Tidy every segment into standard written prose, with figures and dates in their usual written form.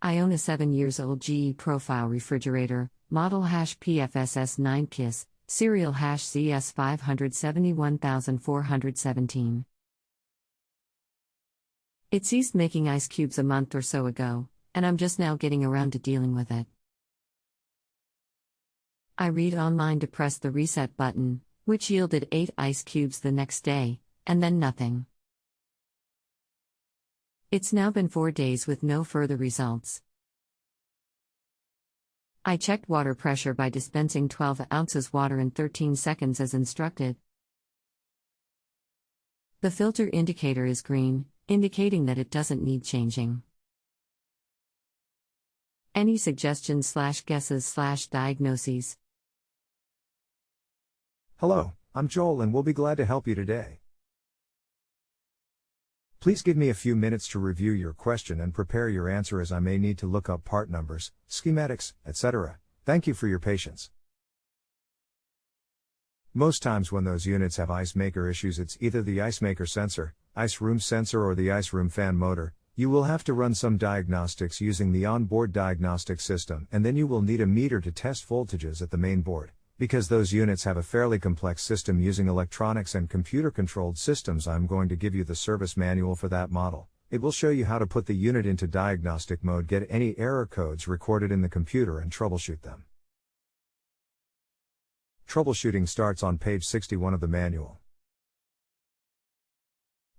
I own a 7-year-old GE Profile refrigerator, model #PFSS9KISS, serial #CS571417. It ceased making ice cubes a month or so ago, and I'm just now getting around to dealing with it. I read online to press the reset button, which yielded 8 ice cubes the next day, and then nothing. It's now been 4 days with no further results. I checked water pressure by dispensing 12 ounces water in 13 seconds as instructed. The filter indicator is green, indicating that it doesn't need changing. Any suggestions/guesses/diagnoses? Hello, I'm Joel and we'll be glad to help you today. Please give me a few minutes to review your question and prepare your answer, as I may need to look up part numbers, schematics, etc. Thank you for your patience. Most times when those units have ice maker issues, it's either the ice maker sensor, ice room sensor, or the ice room fan motor. You will have to run some diagnostics using the onboard diagnostic system, and then you will need a meter to test voltages at the main board. Because those units have a fairly complex system using electronics and computer-controlled systems, I'm going to give you the service manual for that model. It will show you how to put the unit into diagnostic mode, get any error codes recorded in the computer, and troubleshoot them. Troubleshooting starts on page 61 of the manual.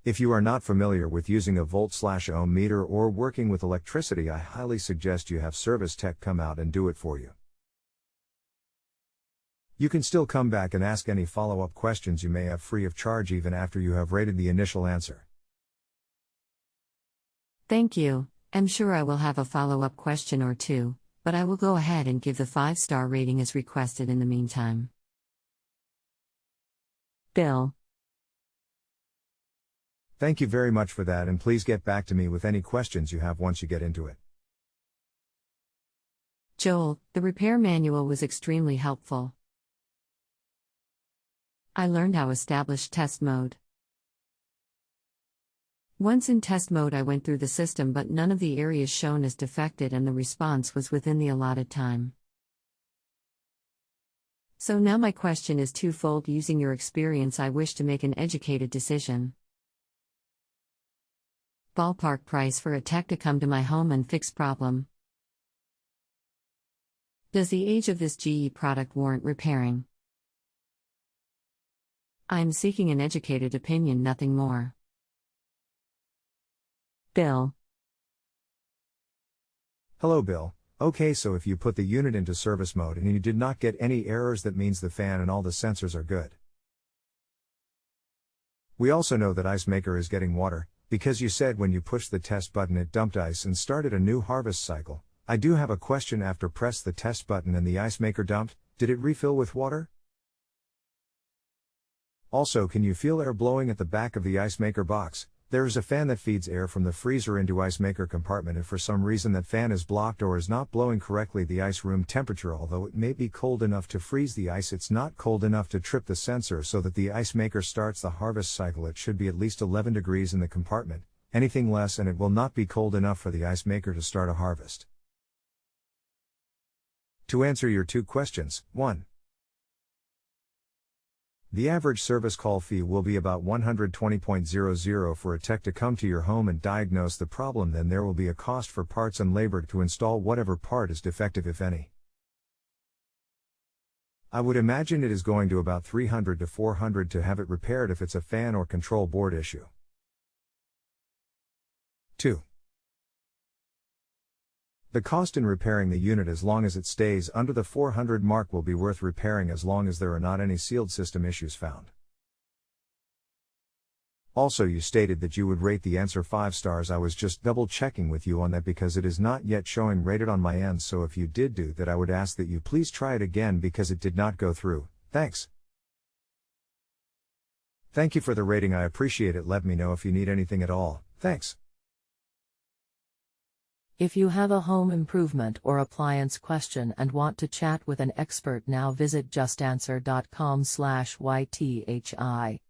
If you are not familiar with using a volt/ohm meter or working with electricity, I highly suggest you have service tech come out and do it for you. You can still come back and ask any follow-up questions you may have free of charge even after you have rated the initial answer. Thank you. I'm sure I will have a follow-up question or two, but I will go ahead and give the 5-star rating as requested in the meantime. Bill. Thank you very much for that, and please get back to me with any questions you have once you get into it. Joel, the repair manual was extremely helpful. I learned how to establish test mode. Once in test mode, I went through the system, but none of the areas shown as defected, and the response was within the allotted time. So now my question is twofold. Using your experience, I wish to make an educated decision. Ballpark price for a tech to come to my home and fix problem. Does the age of this GE product warrant repairing? I'm seeking an educated opinion, nothing more. Bill. Hello, Bill. Okay, so if you put the unit into service mode and you did not get any errors, that means the fan and all the sensors are good. We also know that ice maker is getting water, because you said when you pushed the test button it dumped ice and started a new harvest cycle. I do have a question. After press the test button and the ice maker dumped, did it refill with water? Also, can you feel air blowing at the back of the ice maker box? There is a fan that feeds air from the freezer into ice maker compartment. If for some reason that fan is blocked or is not blowing correctly the ice room temperature, although it may be cold enough to freeze the ice, it's not cold enough to trip the sensor so that the ice maker starts the harvest cycle. It should be at least 11 degrees in the compartment. Anything less and it will not be cold enough for the ice maker to start a harvest. To answer your two questions, 1. The average service call fee will be about $120.00 for a tech to come to your home and diagnose the problem. Then there will be a cost for parts and labor to install whatever part is defective, if any. I would imagine it is going to about $300 to $400 to have it repaired if it's a fan or control board issue. 2. The cost in repairing the unit, as long as it stays under the $400 mark, will be worth repairing as long as there are not any sealed system issues found. Also, you stated that you would rate the answer 5 stars. I was just double checking with you on that because it is not yet showing rated on my end, so if you did do that, I would ask that you please try it again because it did not go through. Thanks. Thank you for the rating, I appreciate it. Let me know if you need anything at all. Thanks. If you have a home improvement or appliance question and want to chat with an expert, now visit justanswer.com/YTHI.